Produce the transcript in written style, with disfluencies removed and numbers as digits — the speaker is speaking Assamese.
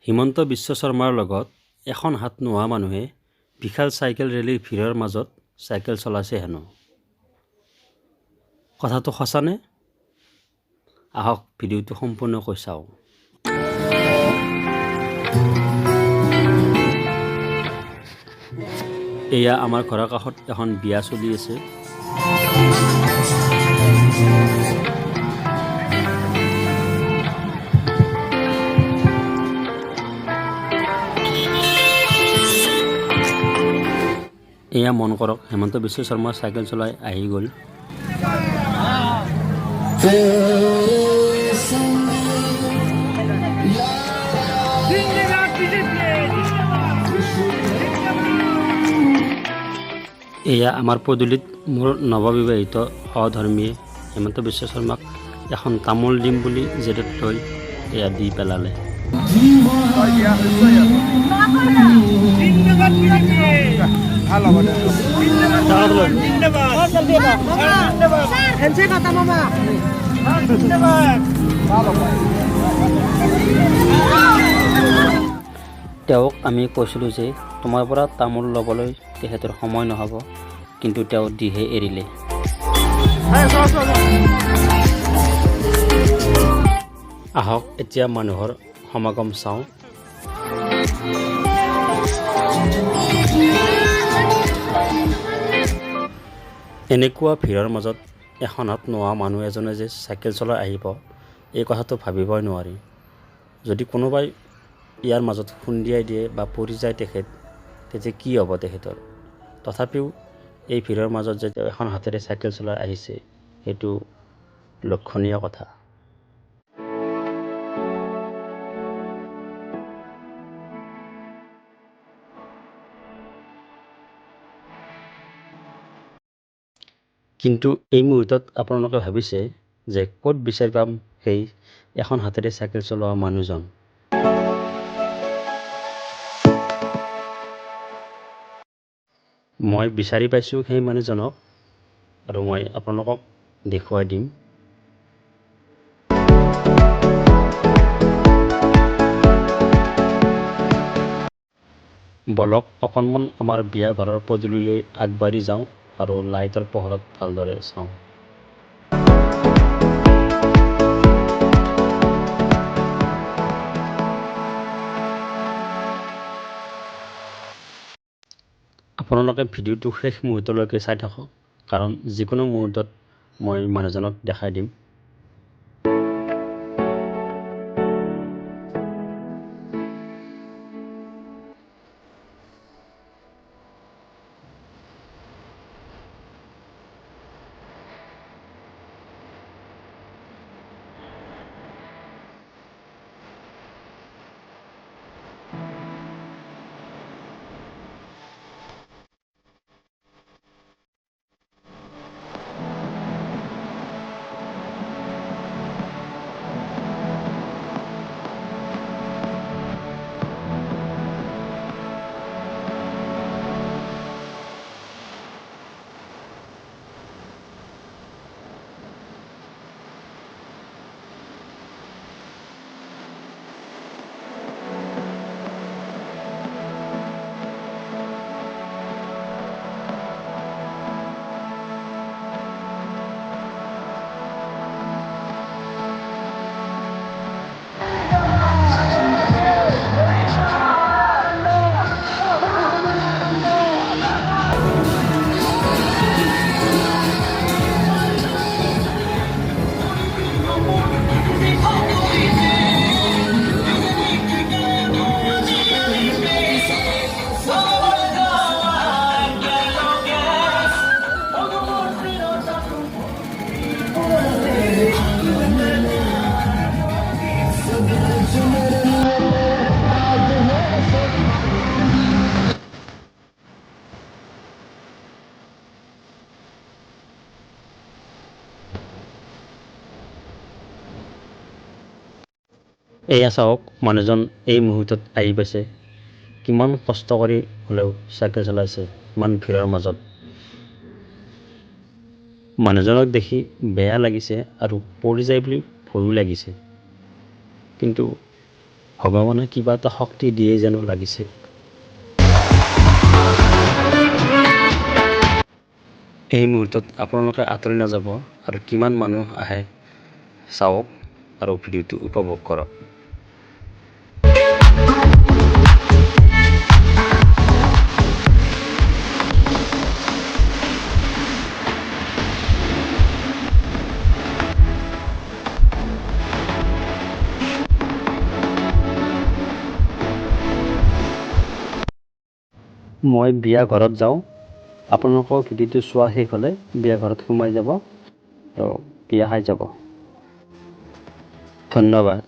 হিমন্ত বিশ্ব শৰ্মাৰ লগত এখন হাত নোহোৱা মানুহে বিশাল চাইকেল ৰেলীৰ ভিৰৰ মাজত চাইকেল চলাইছে হেনো। কথাটো সঁচানে? আহক ভিডিঅ'টো সম্পূৰ্ণকৈ চাওঁ। এয়া আমাৰ ঘৰৰ কাষত এখন বিয়া চলি আছে। এয়া মন কৰক, হিমন্ত বিশ্ব শৰ্মা চাইকেল চলাই আহি গ'ল। এয়া আমাৰ পদূলিত মোৰ নৱবিবাহিত সহধৰ্মীয়ে হিমন্ত বিশ্ব শৰ্মাক এখন তামোল দিম বুলি জেদত লৈ এয়া দি পেলালে। তেওঁক আমি কৈছিলোঁ যে তোমাৰ পৰা তামোল ল'বলৈ তেখেতৰ সময় নহ'ব, কিন্তু তেওঁ দিহে এৰিলে। আহক এতিয়া মানুহৰ সমাগম চাওঁ। এনেকুৱা ভিৰৰ মাজত এখন হাত নোহোৱা মানুহ এজনে যে চাইকেল চলাই আহিব, এই কথাটো ভাবিবই নোৱাৰি। যদি কোনোবাই ইয়াৰ মাজত খুন্দিয়াই দিয়ে বা পৰি যায় তেখেত, তেতিয়া কি হ'ব তেখেতৰ? তথাপিও এই ভিৰৰ মাজত যে তেওঁ এখন হাতেৰে চাইকেল চলাই আহিছে, সেইটো লক্ষণীয় কথা। কিন্তু এই মুহূৰ্তত আপোনালোকে ভাবিছে যে ক'ত বিচাৰি পাম সেই এখন হাতেৰে চাইকেল চলোৱা মানুহজন। মই বিচাৰি পাইছোঁ সেই মানুহজনক, আৰু মই আপোনালোকক দেখুৱাই দিম। বলক অকণমান আমাৰ বিয়া ঘৰৰ পদূলিলৈ আগবাঢ়ি যাওঁ আৰু লাইটৰ পোহৰত ভালদৰে চাওঁ। আপোনালোকে ভিডিঅ'টো শেষ মুহূৰ্তলৈকে চাই থাকক, কাৰণ যিকোনো মুহূৰ্তত মই মানুহজনক দেখাই দিম। এয়া চাওক, মানুহজন এই মুহূৰ্তত আহি পাইছে। কিমান কষ্ট কৰি হ'লেও চাইকেল চলাইছে ইমান ভিৰৰ মাজত। মানুহজনক দেখি বেয়া লাগিছে আৰু পৰি যায় বুলি ভয়ো লাগিছে, কিন্তু ভগৱানে কিবা এটা শক্তি দিয়ে যেন লাগিছে। এই মুহূৰ্তত আপোনালোকে আঁতৰি নাযাব আৰু কিমান মানুহ আহে চাওক আৰু ভিডিঅ'টো উপভোগ কৰক। মই বিয়া ঘৰত যাওঁ, আপোনালোকৰ ভিডিঅ'টো চোৱা শেষ হ'লে বিয়া ঘৰত সোমাই যাব আৰু বিয়া খাই যাব। ধন্যবাদ।